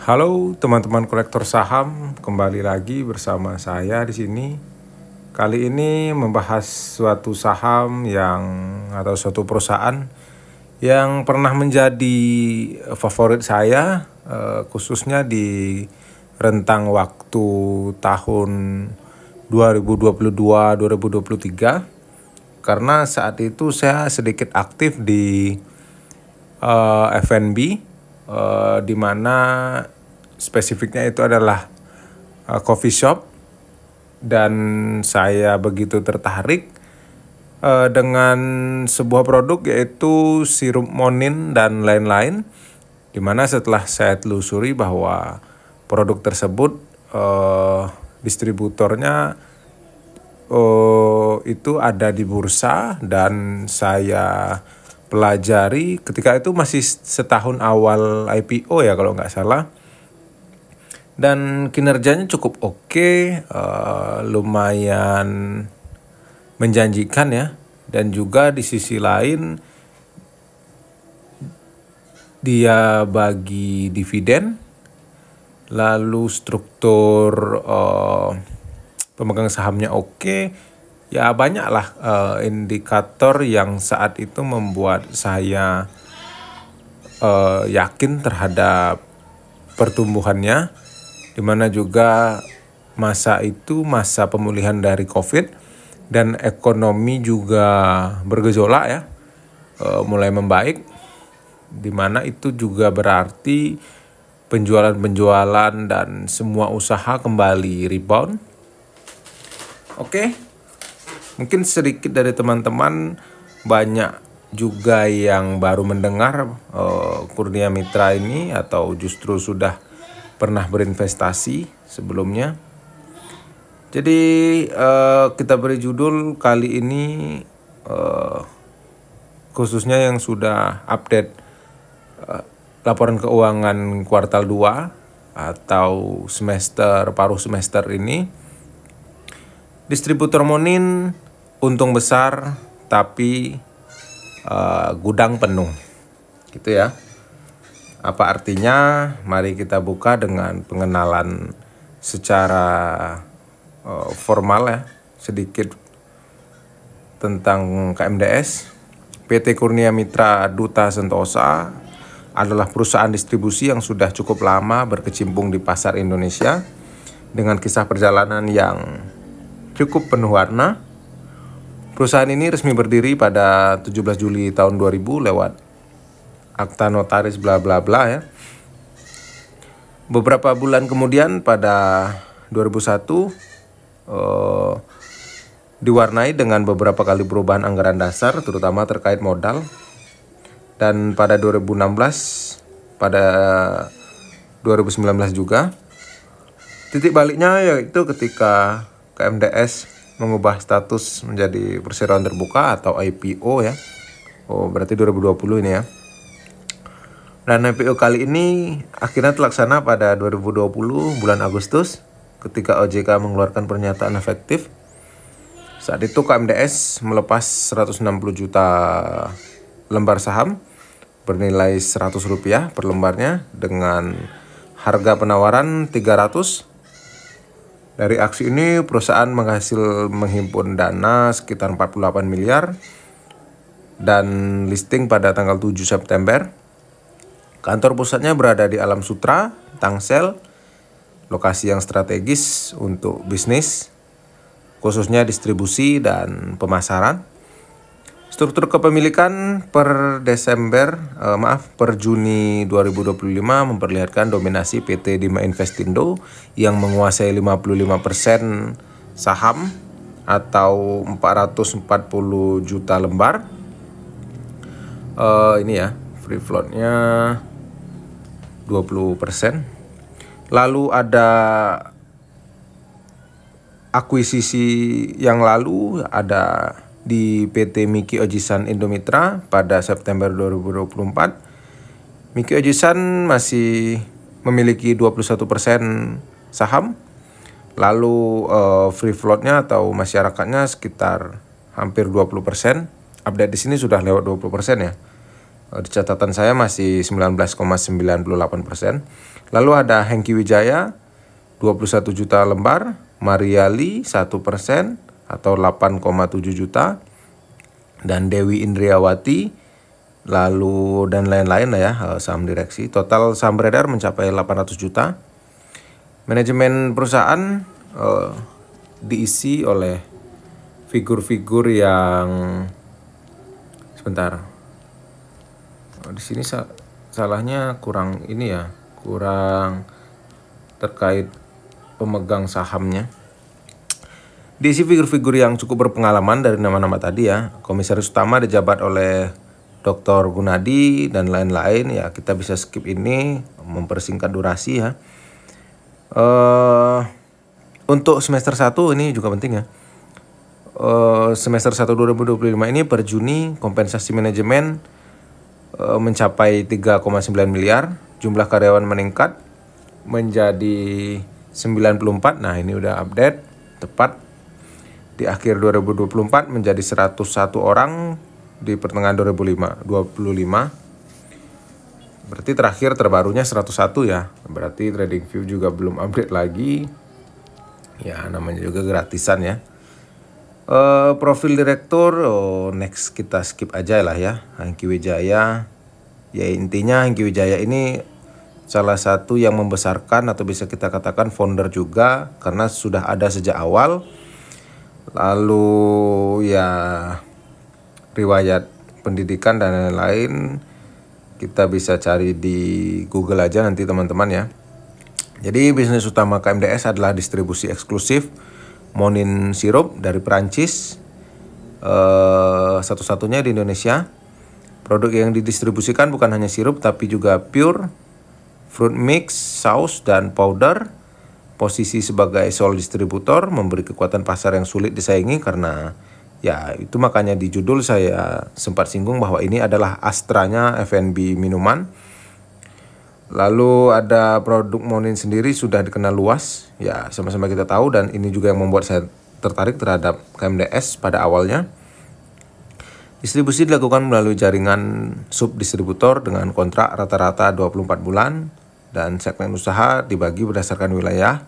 Halo teman-teman kolektor saham, kembali lagi bersama saya di sini. Kali ini membahas suatu saham atau suatu perusahaan yang pernah menjadi favorit saya, khususnya di rentang waktu tahun 2022-2023, karena saat itu saya sedikit aktif di F&B, di mana spesifiknya itu adalah coffee shop, dan saya begitu tertarik dengan sebuah produk yaitu sirup monin dan lain-lain, di mana setelah saya telusuri bahwa produk tersebut distributornya itu ada di bursa, dan saya pelajari ketika itu masih setahun awal IPO ya kalau nggak salah, dan kinerjanya cukup oke, lumayan menjanjikan ya. Dan juga di sisi lain dia bagi dividen, lalu struktur pemegang sahamnya oke. Ya banyaklah indikator yang saat itu membuat saya yakin terhadap pertumbuhannya, dimana juga masa itu masa pemulihan dari COVID dan ekonomi juga bergejolak ya, mulai membaik, dimana itu juga berarti penjualan dan semua usaha kembali rebound. Oke. Mungkin sedikit dari teman-teman banyak juga yang baru mendengar Kurnia Mitra ini, atau justru sudah pernah berinvestasi sebelumnya. Jadi kita beri judul kali ini khususnya yang sudah update laporan keuangan kuartal 2 atau paruh semester ini. Distributor monin untung besar tapi gudang penuh, gitu ya. Apa artinya? Mari kita buka dengan pengenalan secara formal ya, sedikit tentang KMDS. PT Kurnia Mitra Duta Sentosa adalah perusahaan distribusi yang sudah cukup lama berkecimpung di pasar Indonesia dengan kisah perjalanan yang cukup penuh warna. Perusahaan ini resmi berdiri pada 17 Juli tahun 2000 lewat akta notaris bla bla bla ya. Beberapa bulan kemudian pada 2001 diwarnai dengan beberapa kali perubahan anggaran dasar, terutama terkait modal. Dan pada 2016, pada 2019 juga, titik baliknya yaitu ketika KMDS mengubah status menjadi perseroan terbuka atau IPO ya. Berarti 2020 ini ya. Dan IPO kali ini akhirnya terlaksana pada 2020 bulan Agustus ketika OJK mengeluarkan pernyataan efektif. Saat itu KMDS melepas 160 juta lembar saham bernilai Rp100 per lembarnya dengan harga penawaran 300. Dari aksi ini perusahaan menghimpun dana sekitar 48 miliar dan listing pada tanggal 7 September. Kantor pusatnya berada di Alam Sutra, Tangsel, lokasi yang strategis untuk bisnis, khususnya distribusi dan pemasaran. Struktur kepemilikan per Juni 2025 memperlihatkan dominasi PT Dima Investindo yang menguasai 55% saham atau 440 juta lembar. Ini ya, free floatnya 20%. Lalu ada akuisisi yang lalu ada di PT Miki Ojisan Indomitra pada September 2024. Miki Ojisan masih memiliki 21% saham. Lalu free floatnya atau masyarakatnya sekitar hampir 20%. Update di sini sudah lewat 20% ya. Di catatan saya masih 19,98%. Lalu ada Hengki Wijaya 21 juta lembar, Mariali 1% atau 8,7 juta, dan Dewi Indriawati, lalu dan lain-lain lah ya, saham direksi. Total saham beredar mencapai 800 juta. Manajemen perusahaan diisi oleh figur-figur yang sebentar. Di sini salahnya kurang ini ya, kurang terkait pemegang sahamnya. Diisi figur-figur yang cukup berpengalaman dari nama-nama tadi ya. Komisaris utama dijabat oleh Dr. Gunadi dan lain-lain ya. Kita bisa skip ini, mempersingkat durasi ya. Untuk semester 1 ini juga penting ya. Semester 1 2025 ini per Juni kompensasi manajemen mencapai 3,9 miliar. Jumlah karyawan meningkat menjadi 94. Nah, ini udah update tepat di akhir 2024 menjadi 101 orang di pertengahan 2025. Berarti terakhir terbarunya 101 ya. Berarti TradingView juga belum update lagi. Ya, namanya juga gratisan ya. Profil direktur, next kita skip aja lah ya. Hengki Wijaya. Ya intinya Hengki Wijaya ini salah satu yang membesarkan atau bisa kita katakan founder juga karena sudah ada sejak awal. Lalu ya riwayat pendidikan dan lain-lain kita bisa cari di Google aja nanti teman-teman ya. Jadi bisnis utama KMDS adalah distribusi eksklusif Monin sirup dari Perancis, satu-satunya di Indonesia. Produk yang didistribusikan bukan hanya sirup tapi juga pure, fruit mix, saus, dan powder. Posisi sebagai sole distributor memberi kekuatan pasar yang sulit disaingi karena ya itu makanya di judul saya sempat singgung bahwa ini adalah Astranya F&B minuman. Lalu ada produk Monin sendiri sudah dikenal luas ya, sama-sama kita tahu, dan ini juga yang membuat saya tertarik terhadap KMDS pada awalnya. Distribusi dilakukan melalui jaringan subdistributor dengan kontrak rata-rata 24 bulan dan segmen usaha dibagi berdasarkan wilayah.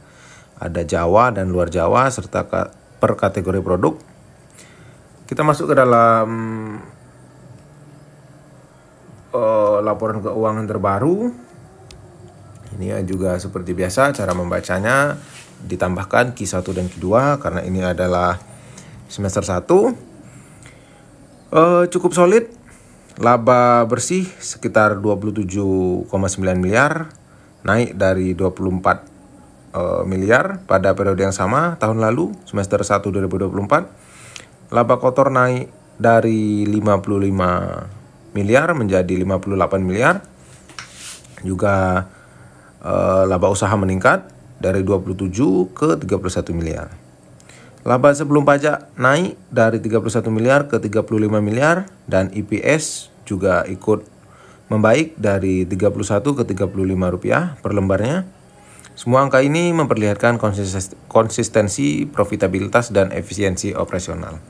Ada Jawa dan luar Jawa serta per kategori produk. Kita masuk ke dalam laporan keuangan terbaru. Ini juga seperti biasa cara membacanya ditambahkan Q1 dan Q2 karena ini adalah semester 1. Cukup solid. Laba bersih sekitar 27,9 miliar, naik dari 24 miliar pada periode yang sama tahun lalu, semester 1 2024. Laba kotor naik dari 55 miliar menjadi 58 miliar. Juga laba usaha meningkat dari 27 ke 31 miliar. Laba sebelum pajak naik dari 31 miliar ke 35 miliar dan EPS juga ikut membaik dari 31 ke 35 rupiah per lembarnya. Semua angka ini memperlihatkan konsistensi, profitabilitas, dan efisiensi operasional.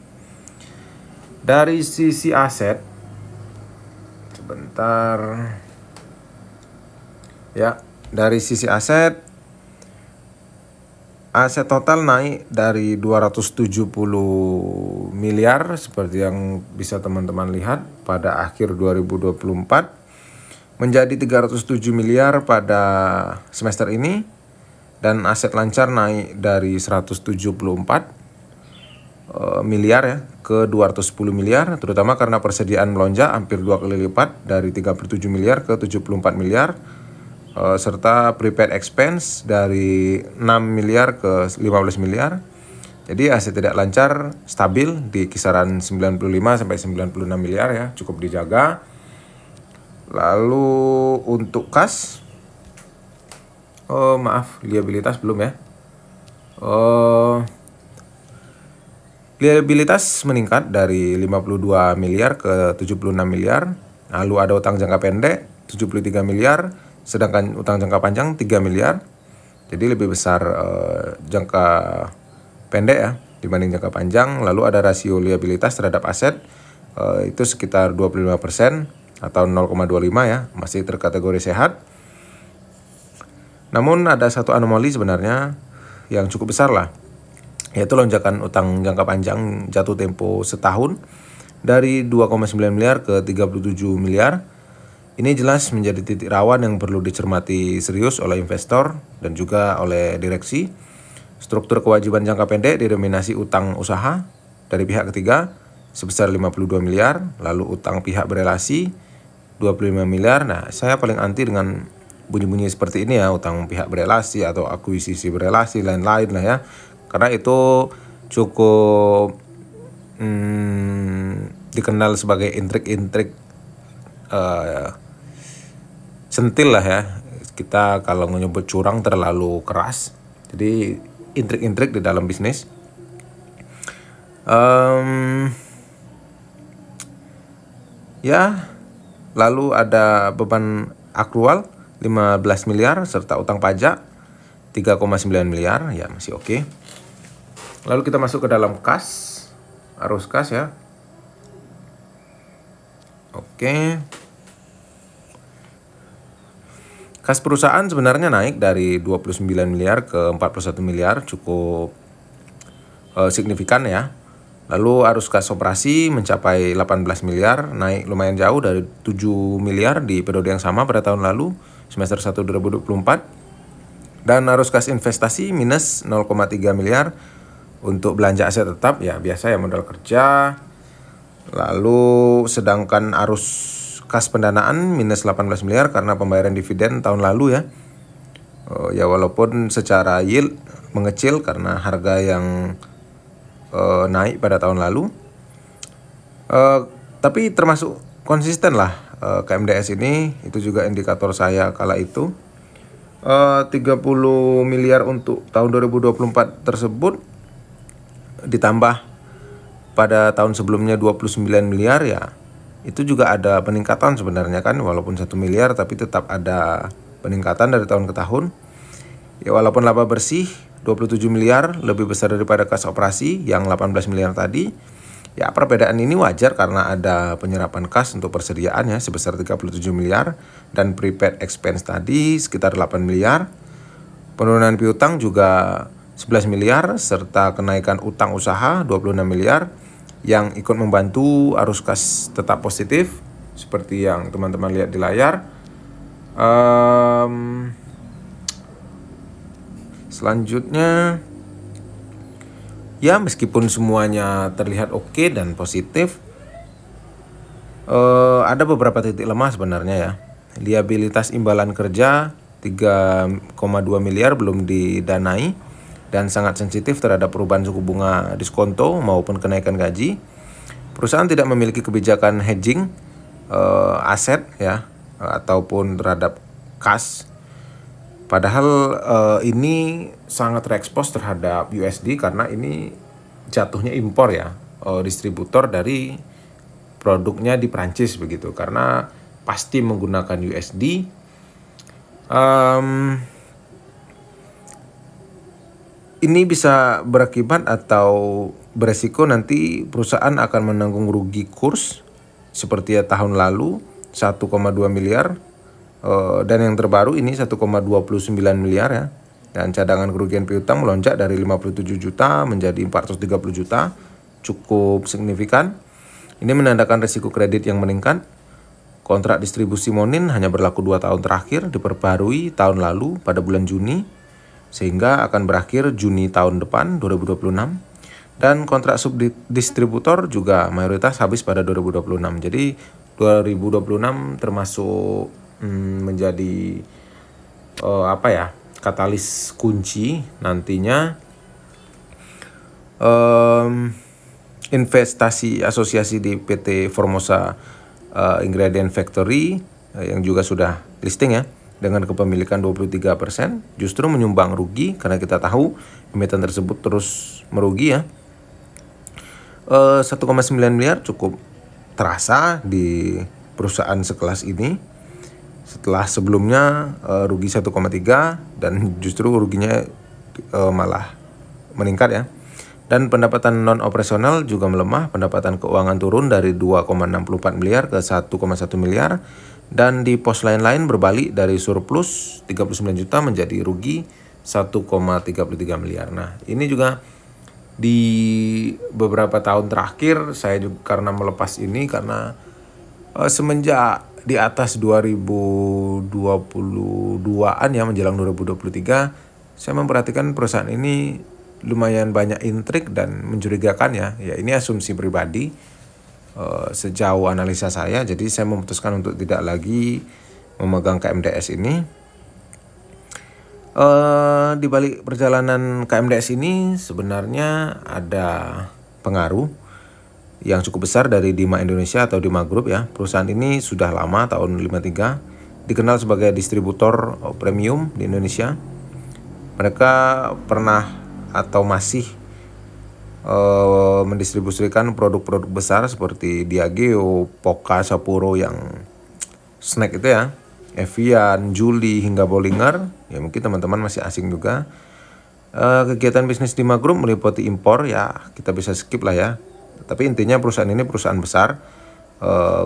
Dari sisi aset, sebentar ya, dari sisi aset total naik dari 270 miliar seperti yang bisa teman-teman lihat pada akhir 2024 menjadi 307 miliar pada semester ini, dan aset lancar naik dari 174 miliar ya ke 210 miliar, terutama karena persediaan melonjak hampir 2 kali lipat dari 37 miliar ke 74 miliar, serta prepaid expense dari 6 miliar ke 15 miliar. Jadi aset tidak lancar stabil di kisaran 95 sampai 96 miliar ya, cukup dijaga. Lalu untuk kas, liabilitas belum ya. Liabilitas meningkat dari 52 miliar ke 76 miliar. Lalu ada utang jangka pendek 73 miliar, sedangkan utang jangka panjang 3 miliar. Jadi lebih besar jangka pendek ya dibanding jangka panjang. Lalu ada rasio liabilitas terhadap aset itu sekitar 25%. atau 0,25 ya, masih terkategori sehat. Namun ada satu anomali sebenarnya yang cukup besar lah, yaitu lonjakan utang jangka panjang jatuh tempo setahun dari 2,9 miliar ke 37 miliar. Ini jelas menjadi titik rawan yang perlu dicermati serius oleh investor dan juga oleh direksi. Struktur kewajiban jangka pendek didominasi utang usaha dari pihak ketiga sebesar 52 miliar, lalu utang pihak berelasi 25 miliar. Nah, saya paling anti dengan bunyi-bunyi seperti ini ya, utang pihak berelasi atau akuisisi berelasi lain-lain lah ya. Karena itu cukup dikenal sebagai intrik-intrik sentil lah ya. Kita kalau menyebut curang terlalu keras. Jadi intrik-intrik di dalam bisnis. Ya, lalu ada beban akrual 15 miliar serta utang pajak 3,9 miliar, ya masih oke. Lalu kita masuk ke dalam kas, arus kas ya. Oke. Kas perusahaan sebenarnya naik dari 29 miliar ke 41 miliar, cukup signifikan ya. Lalu arus kas operasi mencapai 18 miliar, naik lumayan jauh dari 7 miliar di periode yang sama pada tahun lalu, semester 1 2024. Dan arus kas investasi minus 0,3 miliar untuk belanja aset tetap, ya biasa ya, modal kerja. Lalu sedangkan arus kas pendanaan minus 18 miliar karena pembayaran dividen tahun lalu ya. Ya walaupun secara yield mengecil karena harga yang naik pada tahun lalu. Tapi termasuk konsisten lah KMDS ini, itu juga indikator saya kala itu. 30 miliar untuk tahun 2024 tersebut ditambah pada tahun sebelumnya 29 miliar ya. Itu juga ada peningkatan sebenarnya kan, walaupun 1 miliar tapi tetap ada peningkatan dari tahun ke tahun. Ya walaupun laba bersih 27 miliar lebih besar daripada kas operasi yang 18 miliar tadi. Ya perbedaan ini wajar karena ada penyerapan kas untuk persediaan ya sebesar 37 miliar dan prepaid expense tadi sekitar 8 miliar. Penurunan piutang juga 11 miliar serta kenaikan utang usaha 26 miliar. Yang ikut membantu arus kas tetap positif seperti yang teman-teman lihat di layar. Selanjutnya ya meskipun semuanya terlihat oke dan positif, ada beberapa titik lemah sebenarnya ya. Liabilitas imbalan kerja 3,2 miliar belum didanai dan sangat sensitif terhadap perubahan suku bunga diskonto maupun kenaikan gaji. Perusahaan tidak memiliki kebijakan hedging aset ya ataupun terhadap kas. Padahal ini sangat terekspos terhadap USD karena ini jatuhnya impor ya, distributor dari produknya di Prancis begitu, karena pasti menggunakan USD. Ini bisa berakibat atau beresiko nanti perusahaan akan menanggung rugi kurs seperti ya tahun lalu 1,2 miliar dan yang terbaru ini 1,29 miliar ya. Dan cadangan kerugian piutang melonjak dari 57 juta menjadi 430 juta, cukup signifikan. Ini menandakan risiko kredit yang meningkat. Kontrak distribusi Monin hanya berlaku 2 tahun terakhir, diperbarui tahun lalu pada bulan Juni sehingga akan berakhir Juni tahun depan 2026. Dan kontrak subdistributor juga mayoritas habis pada 2026. Jadi 2026 termasuk menjadi katalis kunci nantinya. Investasi asosiasi di PT Formosa Ingredient Factory yang juga sudah listing ya dengan kepemilikan 23% justru menyumbang rugi karena kita tahu emiten tersebut terus merugi ya. 1,9 miliar cukup terasa di perusahaan sekelas ini setelah sebelumnya rugi 1,3 dan justru ruginya malah meningkat ya. Dan pendapatan non operasional juga melemah, pendapatan keuangan turun dari 2,64 miliar ke 1,1 miliar, dan di pos lain-lain berbalik dari surplus 39 juta menjadi rugi 1,33 miliar. Nah, ini juga di beberapa tahun terakhir saya juga karena melepas ini karena semenjak di atas 2022-an ya menjelang 2023, saya memperhatikan perusahaan ini lumayan banyak intrik dan mencurigakan ya. Ya ini asumsi pribadi sejauh analisa saya. Jadi saya memutuskan untuk tidak lagi memegang KMDS ini. Di balik perjalanan KMDS ini sebenarnya ada pengaruh yang cukup besar dari Dima Indonesia atau Dima Group ya. Perusahaan ini sudah lama, tahun 53, dikenal sebagai distributor premium di Indonesia. Mereka pernah atau masih mendistribusikan produk-produk besar seperti Diageo, Pokka, Sapporo yang snack itu ya, Evian, Julie hingga Bollinger. Ya mungkin teman-teman masih asing juga. Kegiatan bisnis Dima Group meliputi impor ya, kita bisa skip lah ya. Tapi intinya perusahaan ini perusahaan besar.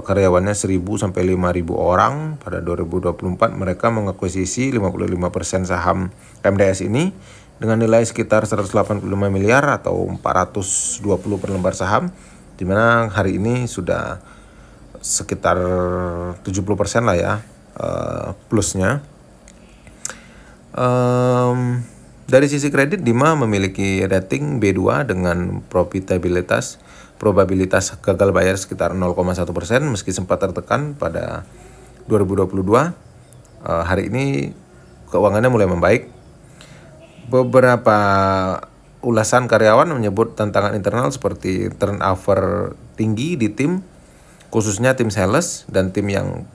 Karyawannya 1.000 sampai 5.000 orang. Pada 2024 mereka mengakuisisi 55% saham KMDS ini dengan nilai sekitar 185 miliar atau 420 per lembar saham, di mana hari ini sudah sekitar 70% lah ya plusnya. Dari sisi kredit, Dima memiliki rating B2 dengan probabilitas gagal bayar sekitar 0,1%, meski sempat tertekan pada 2022. Hari ini keuangannya mulai membaik. Beberapa ulasan karyawan menyebut tantangan internal seperti turnover tinggi di tim, khususnya tim sales dan tim yang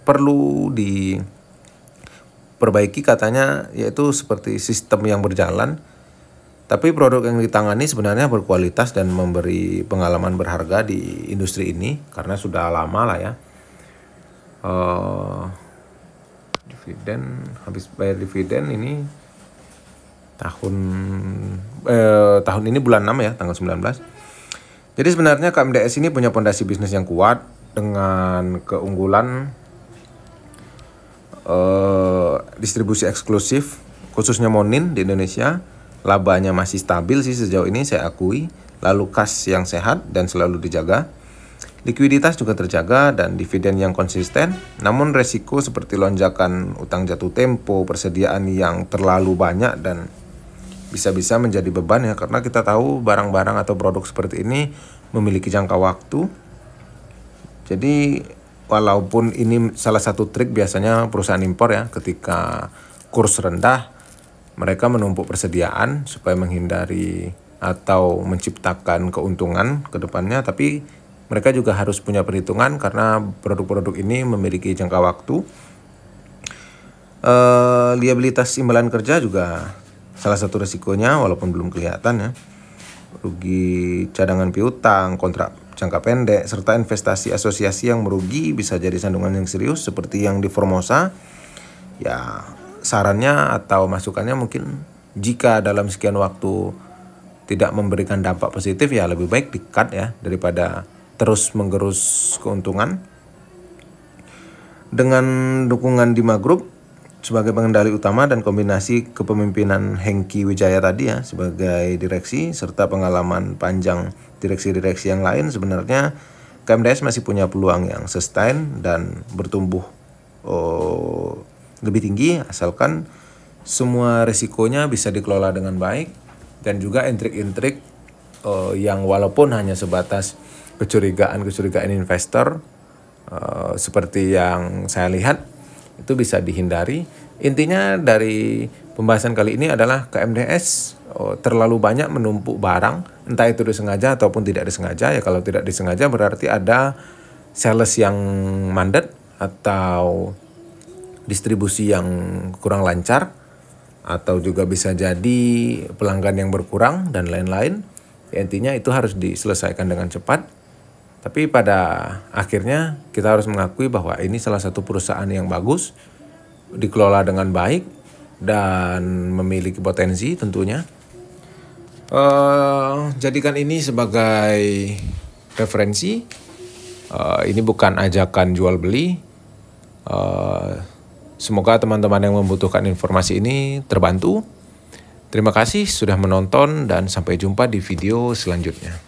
perlu diperbaiki katanya, yaitu seperti sistem yang berjalan. Tapi produk yang ditangani sebenarnya berkualitas dan memberi pengalaman berharga di industri ini karena sudah lama lah ya. Dividen, habis bayar dividen ini tahun ini bulan 6 ya, tanggal 19. Jadi sebenarnya KMDS ini punya fondasi bisnis yang kuat dengan keunggulan distribusi eksklusif khususnya Monin di Indonesia. Labanya masih stabil sih sejauh ini saya akui, lalu kas yang sehat dan selalu dijaga. Likuiditas juga terjaga dan dividen yang konsisten. Namun resiko seperti lonjakan utang jatuh tempo, persediaan yang terlalu banyak dan bisa-bisa menjadi beban ya, karena kita tahu barang-barang atau produk seperti ini memiliki jangka waktu. Jadi walaupun ini salah satu trik biasanya perusahaan impor ya, ketika kurs rendah mereka menumpuk persediaan supaya menghindari atau menciptakan keuntungan ke depannya, tapi mereka juga harus punya perhitungan karena produk-produk ini memiliki jangka waktu. Liabilitas imbalan kerja juga salah satu resikonya walaupun belum kelihatan ya. Rugi cadangan piutang, kontrak jangka pendek, serta investasi asosiasi yang merugi bisa jadi sandungan yang serius seperti yang di Formosa. Ya sarannya atau masukannya mungkin jika dalam sekian waktu tidak memberikan dampak positif ya lebih baik di-cut ya daripada terus menggerus keuntungan. Dengan dukungan Dima Group sebagai pengendali utama dan kombinasi kepemimpinan Hengki Wijaya tadi ya sebagai direksi serta pengalaman panjang direksi-direksi yang lain, sebenarnya KMDS masih punya peluang yang sustain dan bertumbuh lebih tinggi asalkan semua risikonya bisa dikelola dengan baik dan juga intrik-intrik yang walaupun hanya sebatas kecurigaan investor seperti yang saya lihat itu bisa dihindari. Intinya dari pembahasan kali ini adalah KMDS terlalu banyak menumpuk barang, entah itu disengaja ataupun tidak disengaja. Ya kalau tidak disengaja berarti ada sales yang mandat atau distribusi yang kurang lancar, atau juga bisa jadi pelanggan yang berkurang dan lain-lain. Ya, intinya itu harus diselesaikan dengan cepat. Tapi pada akhirnya kita harus mengakui bahwa ini salah satu perusahaan yang bagus, dikelola dengan baik dan memiliki potensi tentunya. Jadikan ini sebagai referensi. Ini bukan ajakan jual beli. Semoga teman-teman yang membutuhkan informasi ini terbantu. Terima kasih sudah menonton dan sampai jumpa di video selanjutnya.